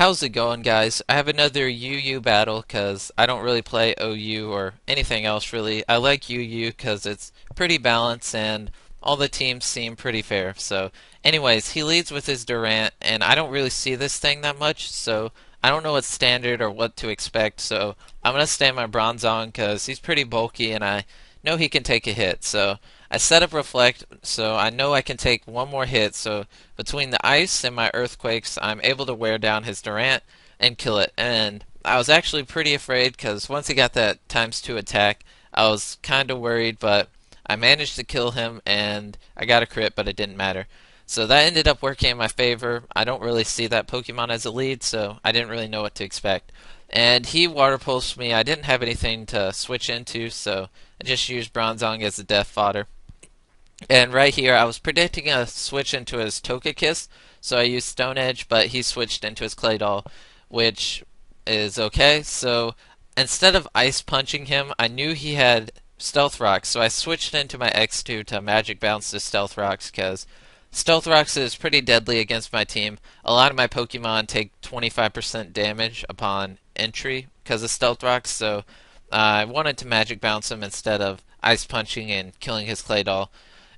How's it going, guys? I have another UU battle because I don't really play OU or anything else really. I like UU because it's pretty balanced and all the teams seem pretty fair. So, anyways, he leads with his Durant, and I don't really see this thing that much, so I don't know what's standard or what to expect. So, I'm gonna stay my bronze on because he's pretty bulky and I know he can take a hit. So, I set up Reflect so I know I can take one more hit. So, between the ice and my earthquakes, I'm able to wear down his Durant and kill it. And I was actually pretty afraid because once he got that ×2 attack, I was kind of worried, but I managed to kill him and I got a crit, but it didn't matter. So that ended up working in my favor. I don't really see that Pokemon as a lead, so I didn't really know what to expect. And he water pulsed me. I didn't have anything to switch into, so I just used Bronzong as the death fodder. And right here, I was predicting a switch into his Togekiss, so I used Stone Edge, but he switched into his Claydol, which is okay. So instead of Ice Punching him, I knew he had Stealth Rocks, so I switched into my X2 to Magic Bounce to Stealth Rocks, because Stealth Rocks is pretty deadly against my team. A lot of my Pokemon take 25% damage upon entry because of Stealth Rocks, so I wanted to Magic Bounce him instead of Ice Punching and killing his Claydol.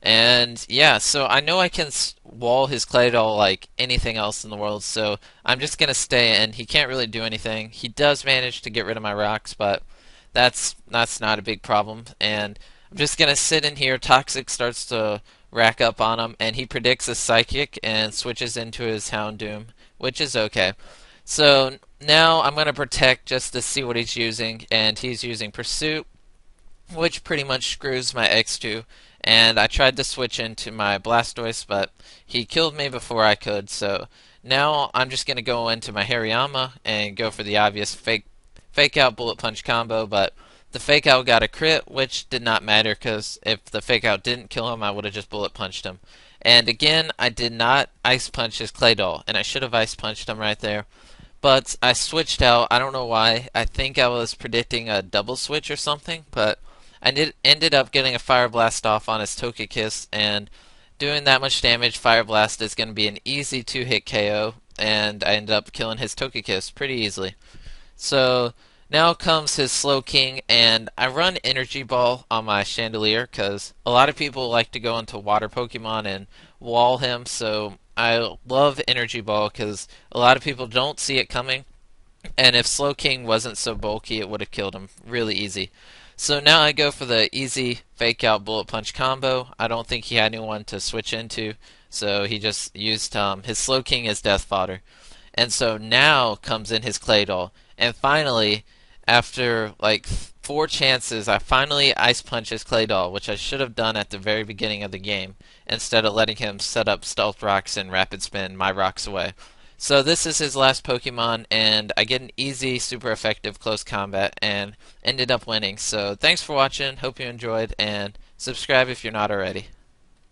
And yeah, so I know I can wall his Claydol like anything else in the world, so I'm just gonna stay in. He can't really do anything. He does manage to get rid of my rocks, but that's not a big problem. And I'm just gonna sit in here. Toxic starts to rack up on him, and he predicts a Psychic and switches into his Houndoom, which is okay. So now I'm gonna protect just to see what he's using, and he's using Pursuit, which pretty much screws my X2. And I tried to switch into my Blastoise, but he killed me before I could. So now I'm just going to go into my Hariyama and go for the obvious fake out bullet punch combo. But the fake out got a crit, which did not matter because if the fake out didn't kill him, I would have just bullet punched him. And again, I did not ice punch his Claydol, and I should have ice punched him right there. But I switched out. I don't know why. I think I was predicting a double switch or something, but ended up getting a Fire Blast off on his Togekiss, and doing that much damage, Fire Blast is going to be an easy 2-hit KO, and I ended up killing his Togekiss pretty easily. So now comes his Slowking, and I run Energy Ball on my Chandelier because a lot of people like to go into Water Pokemon and wall him, so I love Energy Ball because a lot of people don't see it coming, and if Slowking wasn't so bulky, it would have killed him really easy. So now I go for the easy fake out bullet punch combo. I don't think he had anyone to switch into, so he just used his Slowking as death fodder. And so now comes in his Claydol. And finally, after like 4 chances, I finally ice punch his Claydol, which I should have done at the very beginning of the game, instead of letting him set up Stealth Rocks and Rapid Spin my rocks away. So this is his last Pokemon, and I get an easy, super effective close combat, and ended up winning. So thanks for watching, hope you enjoyed, and subscribe if you're not already.